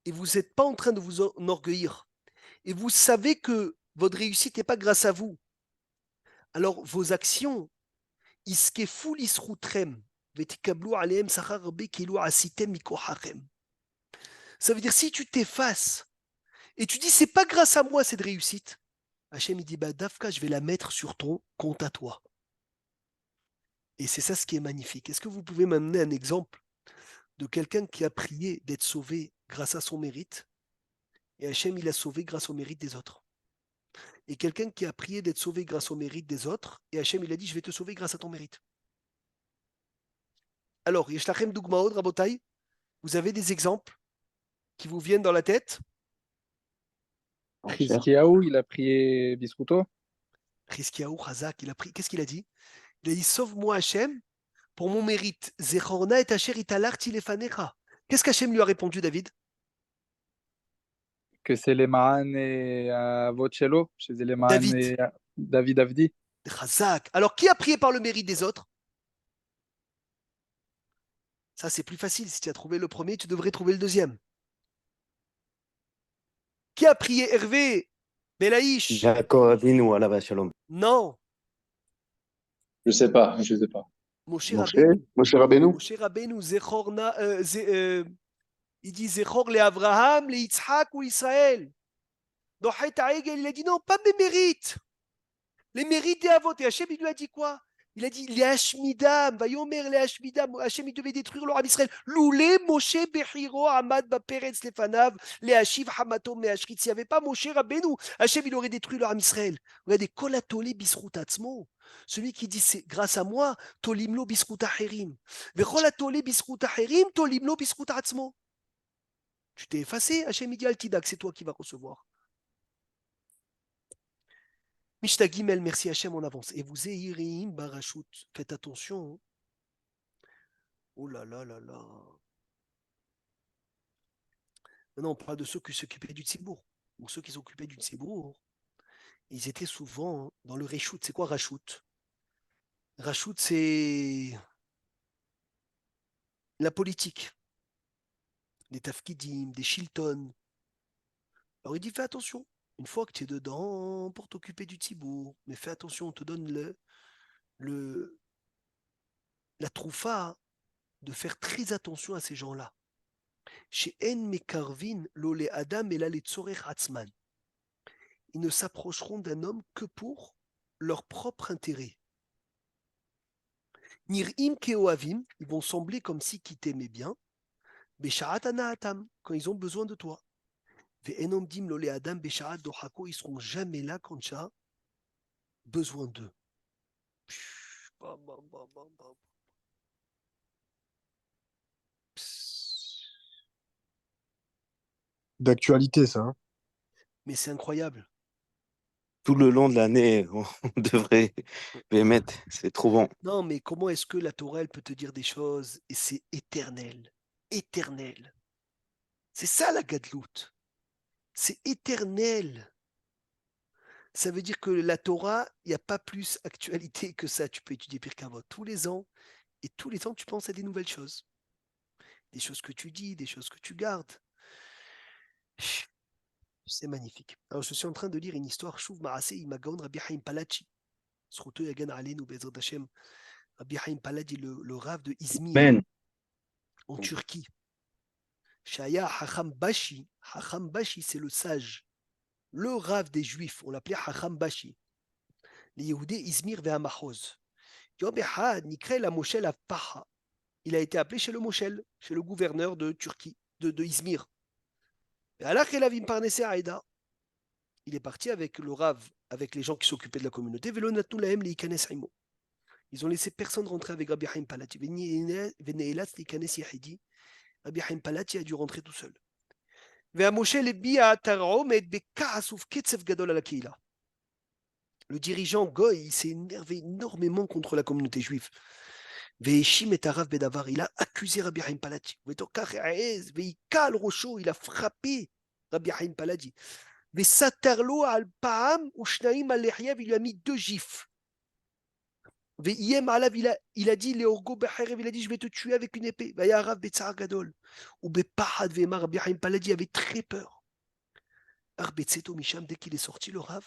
et vous n'êtes pas en train de vous enorgueillir, et vous savez que votre réussite n'est pas grâce à vous. Alors vos actions, iskefu lisrutrem, vetikablu alehem sachar rabbe kilu asitem mikohachem. Ça veut dire si tu t'effaces et tu dis c'est pas grâce à moi cette réussite, Hachem il dit bah Dafka je vais la mettre sur ton compte à toi. Et c'est ça ce qui est magnifique. Est-ce que vous pouvez m'amener un exemple de quelqu'un qui a prié d'être sauvé grâce à son mérite et Hachem il a sauvé grâce au mérite des autres. Et quelqu'un qui a prié d'être sauvé grâce au mérite des autres et Hachem il a dit je vais te sauver grâce à ton mérite. Alors, Yeshlachem Dugmaod Rabotai, vous avez des exemples qui vous viennent dans la tête? Chizkiyahu, il a prié Bisruto. Chizkiyahu, Chazak, il a pris. Qu'est-ce qu'il a dit? Il a dit sauve-moi Hachem pour mon mérite. Zechorna et Asher italarti lefanecha. Qu'est-ce qu'Hachem lui a répondu, David? Que c'est les Mahan et Vocello, chez les Mahan David. et David Avdi. Chazak. Alors, qui a prié par le mérite des autres? Ça, c'est plus facile. Si tu as trouvé le premier, tu devrais trouver le deuxième. Qui a prié Hervé Belaïch? Jacob Avinu, alav shalom. Non. Je sais pas. Moshe Moshe Rabbeinu. Moshe Rabbeinu, Zechorna, il dit Zechor les Abraham, les Yitzhak ou Israël. Dans Het Haegel, il a dit non, pas mes mérites. Les mérites des Avot. Et Hachem, il lui a dit quoi? Il a dit les Hashmidam, Vayomer les Hashmidam. Hachem, il devait détruire le Ram Israël. Loulé Moshe Bechiro, Ahmad Baperetz Lefanav, les Hashiv Hamatom Meashrit. S'il n'y avait pas Moshe Rabbeinu, Hachem, il aurait détruit le Ram Israël. Regardez, Kolatole Bisrut Atzmo. Celui qui dit c'est grâce à moi, Tolimlo Bisrut Acherim. Vecholatole Bisrut Acherim, Tolimlo Bisrut Atzmo. Tu t'es effacé, Hachem, il dit Altidak, c'est toi qui vas recevoir. Mishta Gimel, merci Hachem, on avance. Et vous Eirim Barachut, faites attention. Oh là là là là. Maintenant, on parle de ceux qui s'occupaient du Tzibour. Ou ceux qui s'occupaient du Tzibour, ils étaient souvent dans le Reshut. C'est quoi Rashut? Rashut, c'est la politique. Des Tafkidim, des Shilton. Alors il dit fais attention. Une fois que tu es dedans pour t'occuper du Tzibour, mais fais attention, on te donne la troufa de faire très attention à ces gens-là. Chez En Mekarvin, Lole Adam et Lale Tzorech Hatzman. Ils ne s'approcheront d'un homme que pour leur propre intérêt. Nir'im Keoavim, ils vont sembler comme si qu'ils t'aimaient bien. Besharat Anaatam, quand ils ont besoin de toi. Ve'enomdim Lole Adam Besharat Dohako, ils seront jamais là quand tu as besoin d'eux. D'actualité, ça. Hein. Mais c'est incroyable. Tout le long de l'année, on devrait les mettre. C'est trop bon. Non, mais comment est-ce que la Torah, elle peut te dire des choses et c'est éternel? Éternel. C'est ça la gadlout. C'est éternel. Ça veut dire que la Torah, il n'y a pas plus actualité que ça. Tu peux étudier Pirkei Avot tous les ans et tous les ans, tu penses à des nouvelles choses. Des choses que tu dis, des choses que tu gardes. C'est magnifique. Alors, je suis en train de lire une histoire. Shuv Maaseh Imagaon Rabbi Haim Palachi. Surtout Yagan Alenu Bezrat Hashem. Rabbi Haim Palachi, le Rav de Izmir, en Turquie. Shaya Hacham Bashi. Hacham Bashi, c'est le sage. Le Rav des Juifs. On l'appelait Hacham Bashi. Les Yehudés Izmir Ve'amachoz. Yom Echad Nikre la Moshel Paha. Il a été appelé chez le Moshel, chez le gouverneur de Turquie, de Izmir. Il est parti avec le Rav, avec les gens qui s'occupaient de la communauté. Ils Ils ont laissé personne rentrer avec Rabbi Haim Palati. Veneelatz likanes yachidi. Rabbi Haim Palati a dû rentrer tout seul. והמושל הביע תרעומת בכעס ובקצף גדול על הקהילה. Le dirigeant Goy, il s'est énervé énormément contre la communauté juive. Ve'eshim et Arav Bedavar, il a accusé Rabbi Haim Palati. Ve'tokach ha'ez, ve'ikal rosho, il a frappé Rabbi Haim Palati. Ve'satarlo al pa'am u'shnaim al lehyev, il lui a mis 2 gifles. Ve'yem alav, il a dit, Leorgo be'cherev, il a dit, je vais te tuer avec une épée. Ve'yarav be'tzar gadol. Ou be'pahad ve'emar, Rabbi Haim Palati avait très peur. Arbetzeto misham, dès qu'il est sorti, le Rav,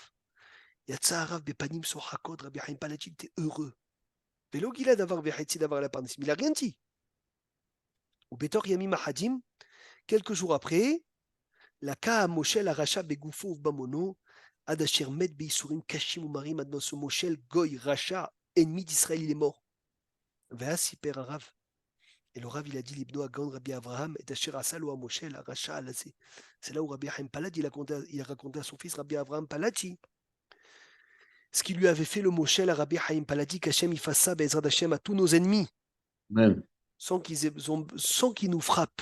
Yatsa Arav be'panim sochakod, Rabbi Haim Palati était heureux. Vélo Gilad d'avoir Vehetzi d'avoir la parnasse. Mais il n'a rien dit. Ou Betor Yamim Ahadim, quelques jours après, la Ka Moshe Aracha Begoufo Bamono, Adasher Med Beisurim Kashim Umarim, Adno ce Moshel Goy Racha, ennemi d'Israël, il est mort. Veas Hyper Arav. Et le Rav, il a dit l'Ibno Agan Rabbi Avraham, et Dasher Asalo à Moshel Aracha Alazé. C'est là où Rabbi Haim Paladi, il a raconté à son fils Rabbi Avraham Paladi ce qui lui avait fait le Moshel à Rabbi Haim Paladi, qu'Hachem il fasse ça, Bezrat Hashem, à tous nos ennemis, Amen. sans qu'ils nous frappent.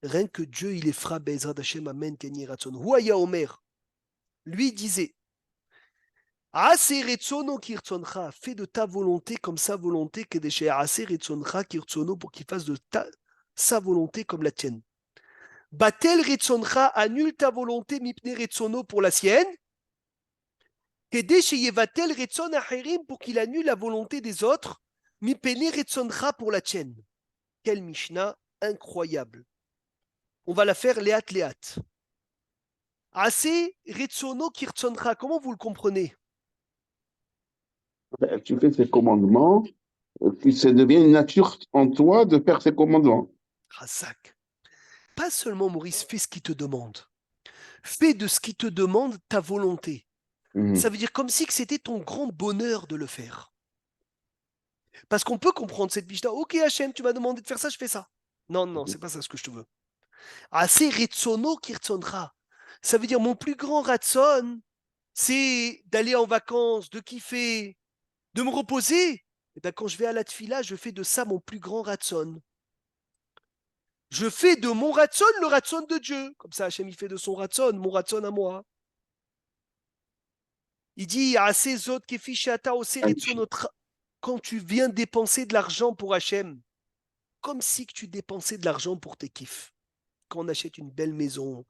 Rien que Dieu, il les frappe, Bezrat Hashem, Amen, Kenyi Ratson. Huaya Omer, lui disait, Ase Retsono Kirtsoncha, fais de ta volonté comme sa volonté, que des chez Ase Retsoncha Kirtsono, pour qu'il fasse de sa volonté comme la tienne. Batel Retsoncha, annule ta volonté, Mipne Retsono pour la sienne. Pour qu'il annule la volonté des autres, mi pene retsoncha pour la tienne. Quelle Mishnah incroyable. On va la faire léat léat. Assez retsono kirtsoncha, comment vous le comprenez? Tu fais ces commandements, puis ça devient une nature en toi de faire ces commandements. Razak. Pas seulement, Maurice, fais ce qu'il te demande. Fais de ce qu'il te demande ta volonté. Ça veut dire comme si c'était ton grand bonheur de le faire. Parce qu'on peut comprendre cette Mishnah. Ok, Hachem, tu m'as demandé de faire ça, je fais ça. Non, non, c'est pas ça ce que je te veux. Assez retsono kirtsoncha. Ça veut dire mon plus grand ratson, c'est d'aller en vacances, de kiffer, de me reposer. Et bien, quand je vais à la tfila, je fais de ça mon plus grand ratson. Je fais de mon ratson le ratson de Dieu. Comme ça, Hachem, il fait de son ratson, mon ratson à moi. Il dit à ces autres qui fichent à quand tu viens dépenser de l'argent pour Hachem, comme si que tu dépensais de l'argent pour tes kiffs. Quand on achète une belle maison,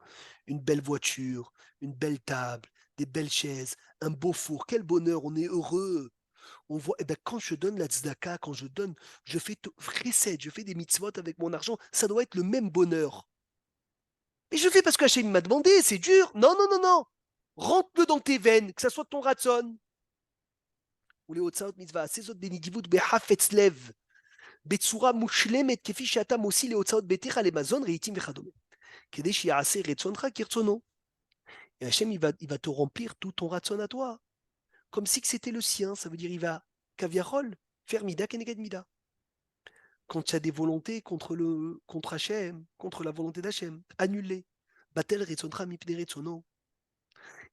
une belle voiture, une belle table, des belles chaises, un beau four, quel bonheur, on est heureux. On voit, eh ben, quand je donne la tzedaka, quand je donne, je fais chesed, je fais des mitzvot avec mon argent, ça doit être le même bonheur. Et je fais parce que Hachem m'a demandé, c'est dur. Non, non, non, non. Rentre-le dans tes veines, que ça soit ton ratson. Ou les Hotzaot mitzvah, ces autres bénidivut behafetz lev, betsura mushlemet kefi shatam aussi les Hotzaot betecha les mazon reitim vechadome. Kedesh yaase retzoncha kirtzono. Et Hachem, il va te remplir tout ton ratson à toi. Comme si c'était le sien, ça veut dire il va, kaviarol, faire mida keneged mida. Quand tu as des volontés contre Hachem, contre la volonté d'Hachem, annule-les. Batel retzoncha mipne retzono.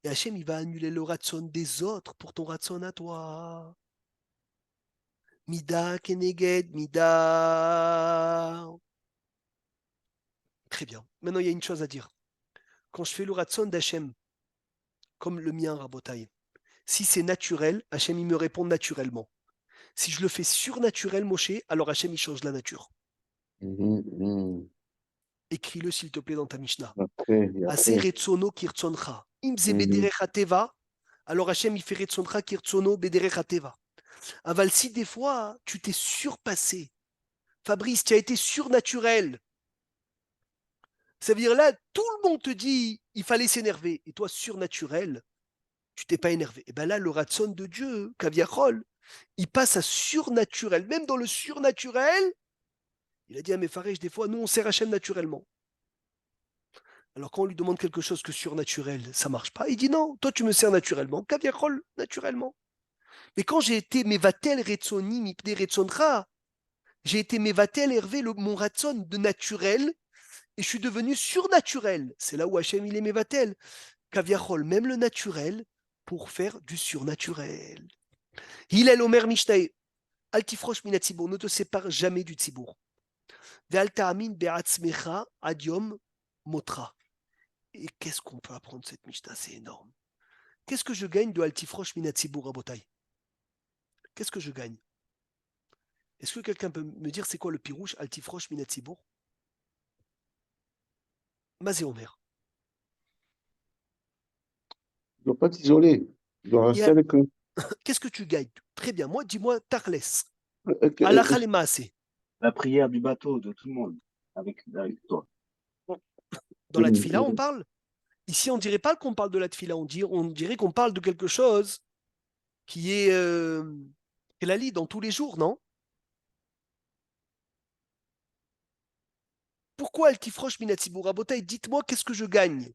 Et Hachem, il va annuler le ratson des autres pour ton ratson à toi. Mida, keneged, mida. Très bien. Maintenant, il y a une chose à dire. Quand je fais le ratson d'Hachem, comme le mien, Rabotai, si c'est naturel, Hachem, il me répond naturellement. Si je le fais surnaturel, Moshe, alors Hachem, il change la nature. Écris-le, s'il te plaît, dans ta Mishnah. Ase retsono kirtsoncha. Imze bederecha teva, alors Hachem, il fait retsonocha kirtsono bederecha teva. Aval, si des fois, tu t'es surpassé, Fabrice, tu as été surnaturel, ça veut dire là, tout le monde te dit, il fallait s'énerver, et toi, surnaturel, tu t'es pas énervé. Et bien là, le ratson de Dieu, Kaviachol, il passe à surnaturel. Même dans le surnaturel, il a dit à Mefaresh, des fois, nous, on sert Hachem naturellement. Alors quand on lui demande quelque chose que surnaturel, ça marche pas, il dit non, toi tu me sers naturellement, Kaviachol, naturellement. Mais quand j'ai été Mevatel Retsoni, Mipne Retsonra, j'ai été Mevatel Hervé, mon ratson de naturel, et je suis devenu surnaturel. C'est là où Hachem il est Mevatel. Kaviachol, même le naturel, pour faire du surnaturel. Hillel Omer Mishneh. Altifrosh min hatzibur, ne te sépare jamais du tzibur. Ve'al ta'amin be'atzmecha ad yom motra. Et qu'est-ce qu'on peut apprendre de cette Mishnah? C'est énorme. Qu'est-ce que je gagne de Altifrosh min hatzibur, Rabotai? Qu'est-ce que je gagne? Est-ce que quelqu'un peut me dire c'est quoi le pirouche Altifrosh min hatzibur? Mazé Omer. Tu ne dois pas t'isoler. Tu dois rester avec eux. Qu'est-ce que tu gagnes? Très bien, moi, dis-moi, Tarles. Ok, Halakha le maaseh. La prière du bateau de tout le monde, avec toi. Dans la tfila, on parle. Ici, on ne dirait pas qu'on parle de la tfila, on dirait qu'on parle de quelque chose qui est la lit dans tous les jours, non? Pourquoi Altifrosh Minatzibur Rabotai? Dites-moi, qu'est-ce que je gagne?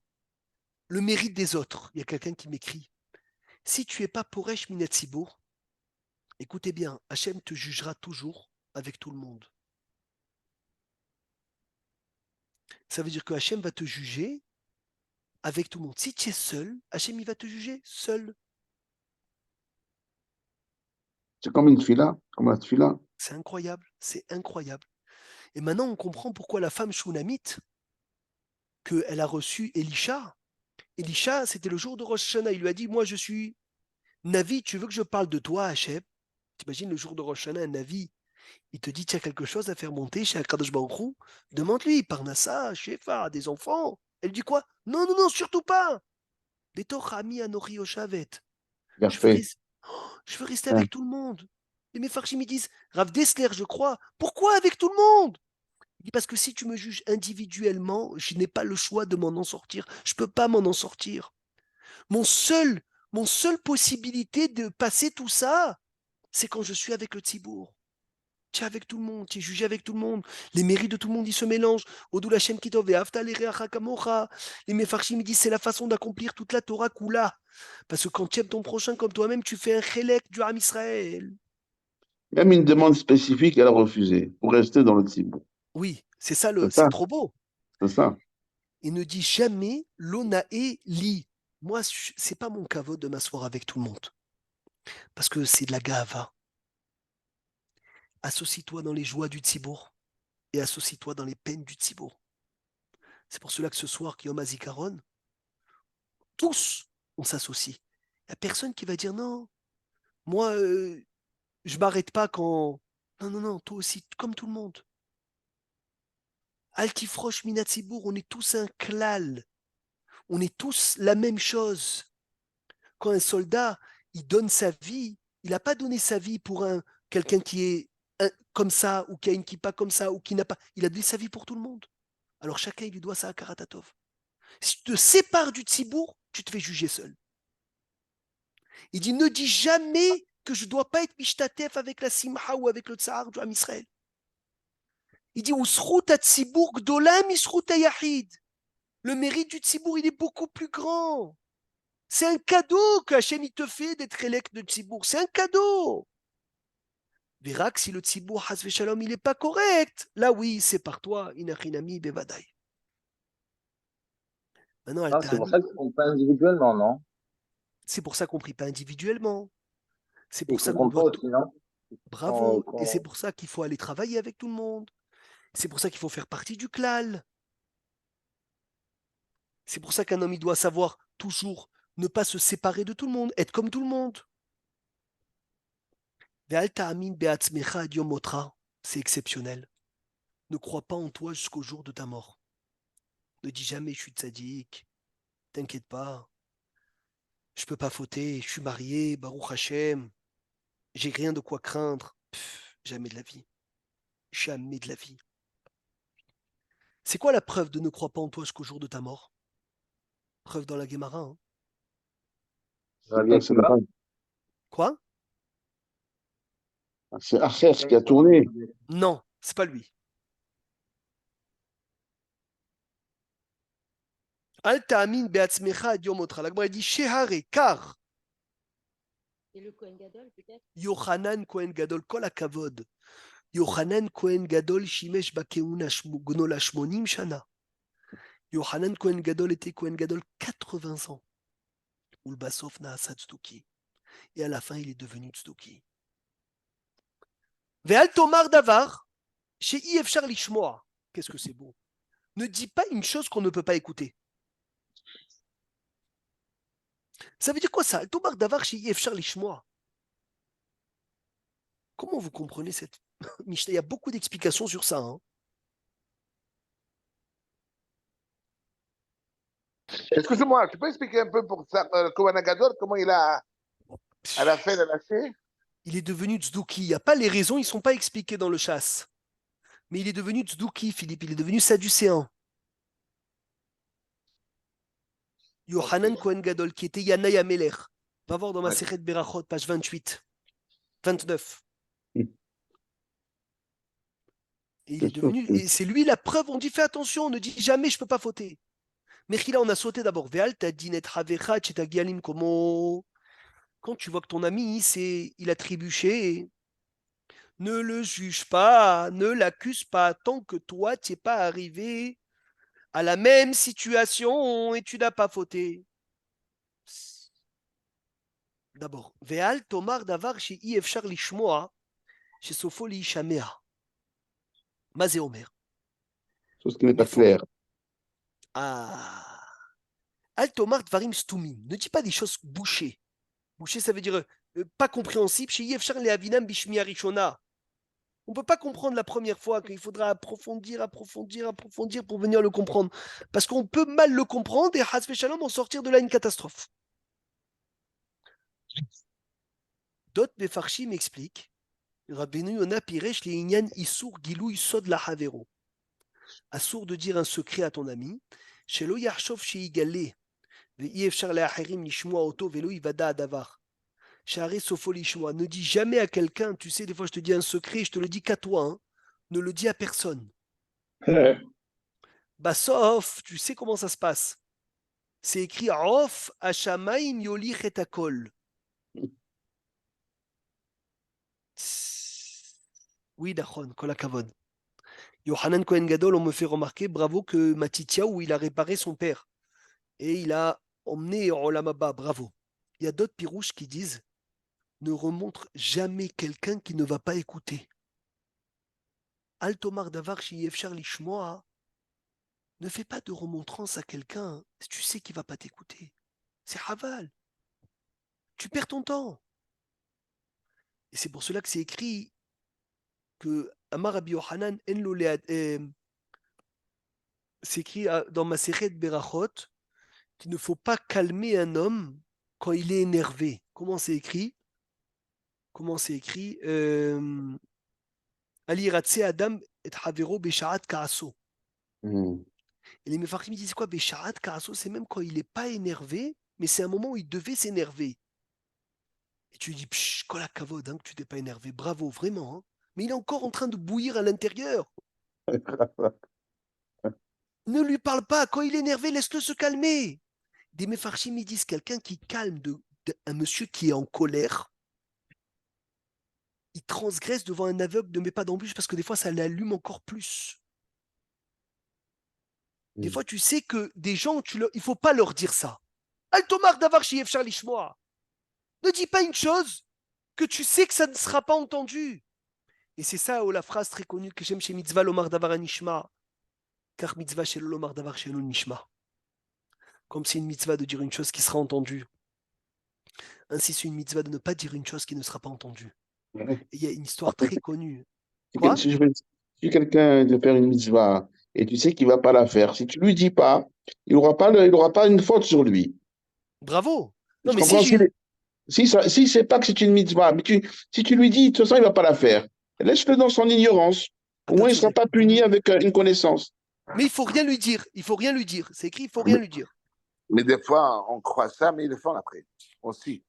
Le mérite des autres. Il y a quelqu'un qui m'écrit. Si tu n'es pas Poresh Minatzibur, écoutez bien, Hachem te jugera toujours avec tout le monde. Ça veut dire que Hachem va te juger avec tout le monde. Si tu es seul, Hachem il va te juger seul. C'est comme une fila, comme la tfila. C'est incroyable, c'est incroyable. Et maintenant, on comprend pourquoi la femme Shunamite, qu'elle a reçu Elisha. Elisha, c'était le jour de Rosh Hashanah. Il lui a dit, moi je suis Navi, tu veux que je parle de toi, Hachem? T'imagines le jour de Rosh Hashanah, un Navi, il te dit, tu as quelque chose à faire monter chez Akadosh Baruch Hu? Demande-lui, Parnassa, Shefa, des enfants. Elle dit quoi? Non, non, non, surtout pas. Betor Ami Anori Oshavet. Il a Je veux, fait. je veux rester avec tout le monde. Et mes farchim me disent, Rav Dessler, je crois, pourquoi avec tout le monde? Il dit, parce que si tu me juges individuellement, je n'ai pas le choix de m'en en sortir. Je ne peux pas m'en en sortir. Mon seule possibilité de passer tout ça, c'est quand je suis avec le Tzibour. Tu es avec tout le monde, tu es jugé avec tout le monde. Les mérites de tout le monde, ils se mélangent. Odou Hashem Kitov et Afta Lereacha Kamocha. Les Mefarshim, ils disent, c'est la façon d'accomplir toute la Torah Kula. Parce que quand tu aimes ton prochain comme toi-même, tu fais un chélek du Ham Israël. Même une demande spécifique, elle a refusé pour rester dans le tibou. Oui, c'est ça, C'est c'est ça, trop beau. c'est ça. Et ne dis jamais l'onae li. Moi, c'est pas mon kavod de m'asseoir avec tout le monde. Parce que c'est de la gava. Associe-toi dans les joies du tzibour et associe-toi dans les peines du tzibour. C'est pour cela que ce soir, Yom HaZikaron, tous, on s'associe. Il n'y a personne qui va dire non, moi, je m'arrête pas quand. Non, non, non, toi aussi, comme tout le monde. Altifrosh Minatsibour, on est tous un klal. On est tous la même chose. Quand un soldat, il donne sa vie, il n'a pas donné sa vie pour quelqu'un qui est comme ça, ou qui a une kippa comme ça, ou qui n'a pas. Il a donné sa vie pour tout le monde. Alors chacun, il lui doit ça à Karatatov. Si tu te sépares du tzibour, tu te fais juger seul. Il dit, ne dis jamais que je ne dois pas être mishtatef avec la simha ou avec le tsar du Ham Israël. Il dit, usrut tzibour gdolam isrut yahid. Le mérite du tzibour, il est beaucoup plus grand. C'est un cadeau que Hachem il te fait d'être élect de tzibour. C'est un cadeau. Verra que si le tzibour, has shalom, il n'est pas correct, là oui, c'est par toi, inachinami bevadai. Maintenant, Non, c'est pour ça qu'ils ne font pas individuellement, non? c'est pour ça qu'on ne prie pas individuellement. C'est Ils pour ne ça qu'on comprennent pas doit. aussi, non? Bravo. Et c'est pour ça qu'il faut aller travailler avec tout le monde. C'est pour ça qu'il faut faire partie du klal. C'est pour ça qu'un homme, il doit savoir toujours ne pas se séparer de tout le monde, être comme tout le monde. C'est exceptionnel. Ne crois pas en toi jusqu'au jour de ta mort. Ne dis jamais je suis tzaddik, t'inquiète pas, je peux pas fauter, je suis marié, Baruch Hashem, j'ai rien de quoi craindre. Jamais de la vie. Jamais de la vie. C'est quoi la preuve de ne crois pas en toi jusqu'au jour de ta mort? Preuve dans la Guémara. Hein. Quoi? C'est Acher qui a tourné. Non, c'est pas lui. Al ta'amin be'atzmecha ad yom otra. La Gemara dit Shehare, car Et le Kohen Gadol, peut-être? Yochanan Kohen Gadol, kol hakavod. Yochanan Kohen Gadol shimesh bakeuna gnol hashmonim shana. Yochanan Kohen Gadol était Kohen Gadol 80 ans. Ou le Basof Naasad Tzduki. Et à la fin, il est devenu Tzduki. Ve'al tomar davar, chez Efchar lishmoa. Qu'est-ce que c'est beau. Ne dis pas une chose qu'on ne peut pas écouter. Ça veut dire quoi ça? Al tomar davar, chez Efchar lishmoa. Comment vous comprenez cette Mishnah? Il y a beaucoup d'explications sur ça. Hein. Excuse-moi, tu peux expliquer un peu pour ça, Kohen Agadol, comment il a, à la fin, il a lâché? Il est devenu tzduki. Il n'y a pas les raisons, ils ne sont pas expliquées dans le chasse. Mais il est devenu tzduki, Philippe. Il est devenu sadducéen. Yohanan Kohen Gadol, qui était Yanaï Ameler. Va voir dans ma Sechet Berachot, page 28, 29. Mm. Et il C'est est sûr devenu, que- et c'est lui la preuve. On dit fais attention, on ne dit jamais je ne peux pas fauter. Mais là, on a sauté d'abord. Veal tadinet havecha chetagialim como. Quand tu vois que ton ami, il a trébuché, ne le juge pas, ne l'accuse pas, tant que toi, tu n'es pas arrivé à la même situation et tu n'as pas fauté. D'abord, Veal tomar davar chez Efchar lishmoa, chez Sofo liishamea. Mazé Omer. Chose qui n'est pas Mais faut. claire. Ah. Al tomar dvarim stumim. Ne dis pas des choses bouchées. Bouché, ça veut dire pas compréhensible. Chez Yefchar le Avinam Bishmi Arishona. On ne peut pas comprendre la première fois, qu'il faudra approfondir pour venir le comprendre. Parce qu'on peut mal le comprendre et Hasve Shalom en sortir de là une catastrophe. D'autres Mefarshim m'expliquent. Rabbeinu Yona Piresh le Inyan Isur Gilou Isod la Havero. Assour de dire un secret à ton ami. Shelo Yachshov Sheigale. Yefchar le Acherim Nishmoa Oto Velo Ivada Adavar. Ne dis jamais à quelqu'un, tu sais, des fois je te dis un secret, je te le dis qu'à toi, hein. Ne le dis à personne. Bah, sauf, tu sais comment ça se passe. C'est écrit Off Hashamaim Yoli Chetakol. Oui, Dachon, Kolakavod. Yohanan Kohen Gadol, on me fait remarquer, bravo, que Matitia, où il a réparé son père. Et il a emmené Olamaba, bravo. Il y a d'autres pirouches qui disent ne remontre jamais quelqu'un qui ne va pas écouter. Altomar Davar Shiyefchar Lishmoa. Ne fais pas de remontrance à quelqu'un si tu sais qu'il ne va pas t'écouter. C'est Haval. Tu perds ton temps. Et c'est pour cela que c'est écrit que Amar Rabbi Yohanan c'est écrit dans ma Masechet Berachot qu'il ne faut pas calmer un homme quand il est énervé. Comment c'est écrit? Comment c'est écrit? Ali Ratse Adam et Havero Beshaat Kaaso. Mm. Et les Mefarchim disent quoi? Beshaat Kaaso, c'est même quand il n'est pas énervé, mais c'est un moment où il devait s'énerver. Et tu lui dis, psh, Kola Kavod, hein, que tu t'es pas énervé, bravo, vraiment. Hein. Mais il est encore en train de bouillir à l'intérieur. Ne lui parle pas. Quand il est énervé, laisse-le se calmer. Des Mefarchim, ils disent quelqu'un qui calme un monsieur qui est en colère, il transgresse devant un aveugle, ne met pas d'embûche parce que des fois, ça l'allume encore plus. Des fois, tu sais que des gens, il ne faut pas leur dire ça. Altomar d'avar chez Yefchar Lishmoa. Ne dis pas une chose que tu sais que ça ne sera pas entendu. Et c'est ça la phrase très connue que j'aime chez Mitzvah Lomar Davar Anishma. Car Mitzvah chez Lomar Davar chez Nishma. Comme c'est une mitzvah de dire une chose qui sera entendue. Ainsi, c'est une mitzvah de ne pas dire une chose qui ne sera pas entendue. Et il y a une histoire très connue. Quoi? Si quelqu'un de faire une mitzvah et tu sais qu'il ne va pas la faire, si tu ne lui dis pas, il aura pas une faute sur lui. Bravo. Non, Je mais si comprends. j'ai. Si c'est pas que c'est une mitzvah, mais si tu lui dis, de toute façon, il ne va pas la faire, laisse-le dans son ignorance. Au moins, il ne sera pas puni avec une connaissance. Mais il faut rien lui dire. Il faut rien lui dire. C'est écrit, il faut rien lui dire. Mais des fois, on croit ça, mais ils le font après aussi.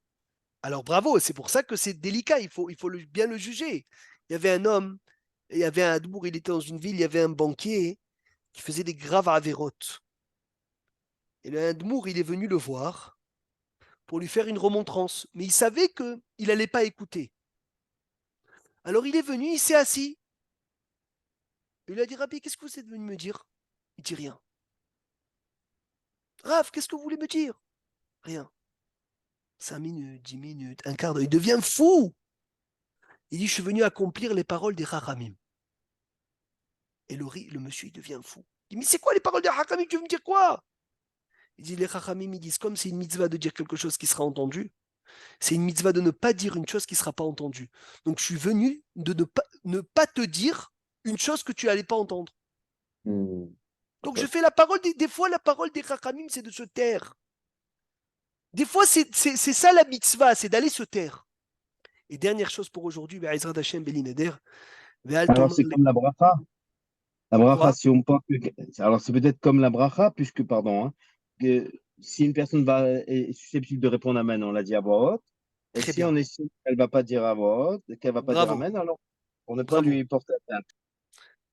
Alors bravo, c'est pour ça que c'est délicat. Il faut bien le juger. Il y avait un homme, il y avait un Hadmour, il était dans une ville, il y avait un banquier qui faisait des graves avérotes. Et le Hadmour, il est venu le voir pour lui faire une remontrance. Mais il savait qu'il n'allait pas écouter. Alors il est venu, il s'est assis. Il a dit, Rabbi, qu'est-ce que vous êtes venu me dire? Il dit rien. Rav, qu'est-ce que vous voulez me dire? Rien. 5 minutes, 10 minutes, un quart d'heure. Il devient fou. Il dit, je suis venu accomplir les paroles des Chachamim. Et le monsieur, il devient fou. Il dit, mais c'est quoi les paroles des Chachamim? Tu veux me dire quoi? Il dit, les Chachamim, ils disent, comme c'est une mitzvah de dire quelque chose qui sera entendu, c'est une mitzvah de ne pas dire une chose qui ne sera pas entendue. Donc, je suis venu de ne pas te dire une chose que tu n'allais pas entendre. Donc, je fais la parole, des fois, la parole des Chachamim, c'est de se taire. Des fois, c'est ça la mitzvah, c'est d'aller se taire. Et dernière chose pour aujourd'hui, Be'ezrat Hashem Belineder. Alors, c'est comme la bracha. La bracha, Quoi? si on pense alors, c'est peut-être comme la bracha, puisque, pardon, hein, que si une personne est susceptible de répondre Amen, on l'a dit à voix haute. Et Très si bien. on est sûr qu'elle ne va pas dire à voix haute, qu'elle ne va pas dire Bravo. Amen, alors on ne peut pas Bravo. lui porter atteinte.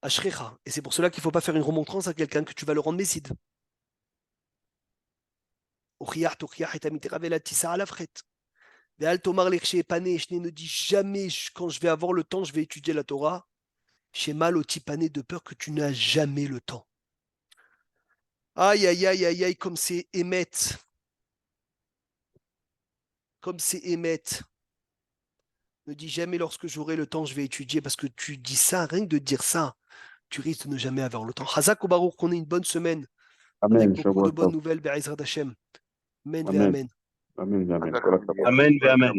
Ashrecha. Et c'est pour cela qu'il ne faut pas faire une remontrance à quelqu'un que tu vas le rendre méside. Ne dis jamais, quand je vais avoir le temps, je vais étudier la Torah. J'ai mal au tipané de peur que tu n'as jamais le temps. Aïe, aïe, aïe, aïe, aïe, comme c'est émette. Comme c'est émette. Ne dis jamais lorsque j'aurai le temps, je vais étudier, parce que tu dis ça, rien que de dire ça, tu risques de ne jamais avoir le temps. Hazak au Baruch, qu'on ait une bonne semaine, avec Amen. beaucoup de bonnes nouvelles, Be'ezrat Hashem. Amen, Amen. amen. Amen. Amen. Amen, amen.